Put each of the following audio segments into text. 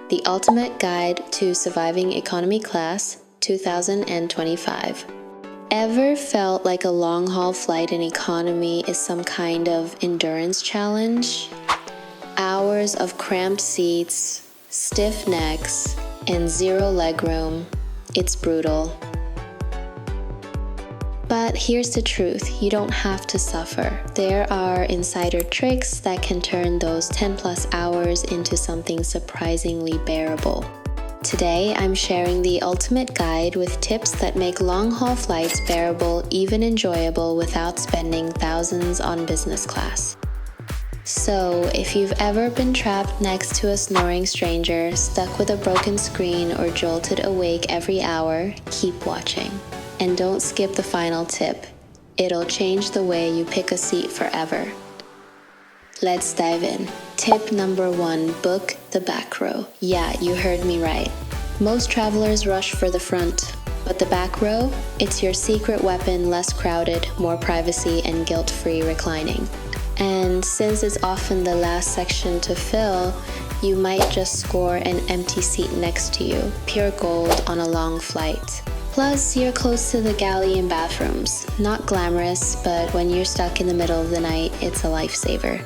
The Ultimate Guide to Surviving Economy Class 2025. Ever felt like a long-haul flight in economy is some kind of endurance challenge? Hours of cramped seats, stiff necks, and zero legroom. It's brutal. But here's the truth, you don't have to suffer. There are insider tricks that can turn those 10 plus hours into something surprisingly bearable. Today, I'm sharing the ultimate guide with tips that make long-haul flights bearable, even enjoyable, without spending thousands on business class. So, if you've ever been trapped next to a snoring stranger, stuck with a broken screen, or jolted awake every hour, keep watching. And don't skip the final tip. It'll change the way you pick a seat forever. Let's dive in. Tip number 1, book the back row. Yeah, you heard me right. Most travelers rush for the front, but the back row, it's your secret weapon, less crowded, more privacy, and guilt-free reclining. And since it's often the last section to fill, you might just score an empty seat next to you. Pure gold on a long flight. Plus, you're close to the galley and bathrooms. Not glamorous, but when you're stuck in the middle of the night, it's a lifesaver.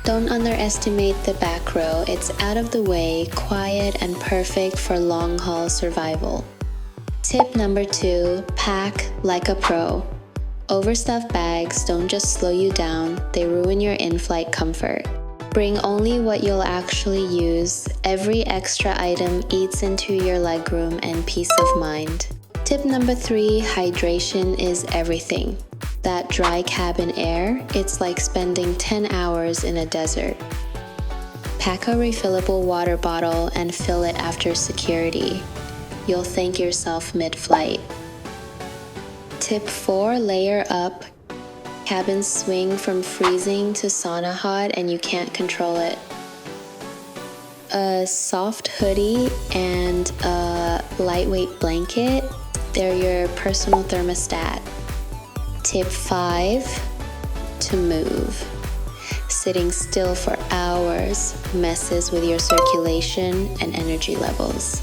Don't underestimate the back row. It's out of the way, quiet, and perfect for long-haul survival. Tip number 2, pack like a pro. Overstuffed bags don't just slow you down, they ruin your in-flight comfort. Bring only what you'll actually use. Every extra item eats into your legroom and peace of mind. Tip number 3, hydration is everything. That dry cabin air, it's like spending 10 hours in a desert. Pack a refillable water bottle and fill it after security. You'll thank yourself mid-flight. Tip 4, layer up. Cabins swing from freezing to sauna hot and you can't control it. A soft hoodie and a lightweight blanket, they're your personal thermostat. Tip 5, to move. Sitting still for hours messes with your circulation and energy levels.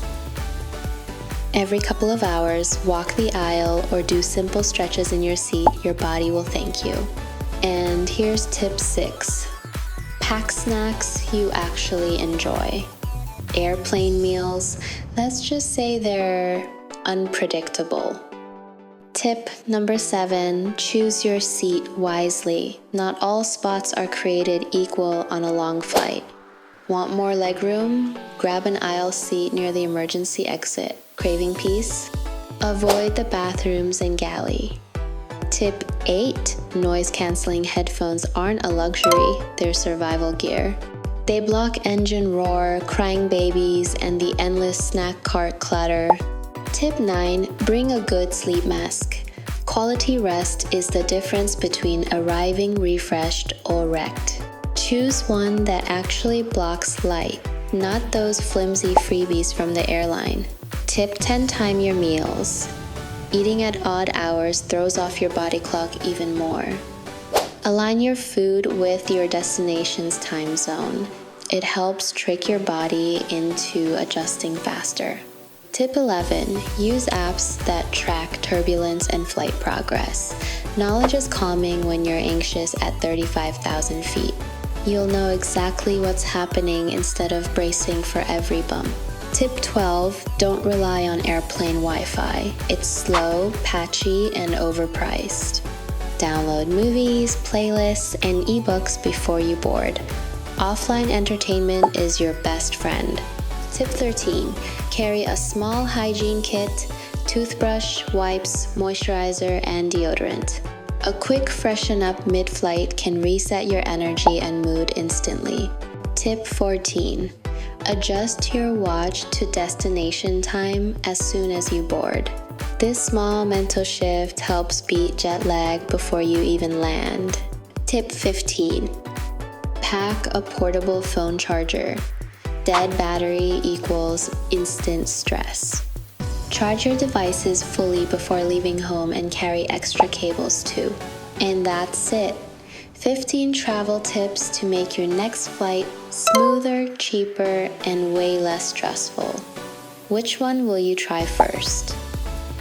Every couple of hours, walk the aisle or do simple stretches in your seat. Your body will thank you. And here's tip 6. Pack snacks you actually enjoy. Airplane meals, let's just say they're unpredictable. Tip number 7, choose your seat wisely. Not all spots are created equal on a long flight. Want more legroom? Grab an aisle seat near the emergency exit. Craving peace? Avoid the bathrooms and galley. Tip 8, noise-canceling headphones aren't a luxury, they're survival gear. They block engine roar, crying babies, and the endless snack cart clutter. Tip 9, bring a good sleep mask. Quality rest is the difference between arriving refreshed or wrecked. Choose one that actually blocks light, not those flimsy freebies from the airline. Tip 10, time your meals. Eating at odd hours throws off your body clock even more. Align your food with your destination's time zone. It helps trick your body into adjusting faster. Tip 11, use apps that track turbulence and flight progress. Knowledge is calming when you're anxious at 35,000 feet. You'll know exactly what's happening instead of bracing for every bump. Tip 12, don't rely on airplane Wi-Fi. It's slow, patchy, and overpriced. Download movies, playlists, and ebooks before you board. Offline entertainment is your best friend. Tip 13, carry a small hygiene kit, toothbrush, wipes, moisturizer, and deodorant. A quick freshen up mid-flight can reset your energy and mood instantly. Tip 14, adjust your watch to destination time as soon as you board. This small mental shift helps beat jet lag before you even land. Tip 15, pack a portable phone charger. Dead battery equals instant stress. Charge your devices fully before leaving home and carry extra cables too. And that's it. 15 travel tips to make your next flight smoother, cheaper, and way less stressful. Which one will you try first?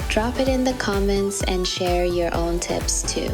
Drop it in the comments and share your own tips too.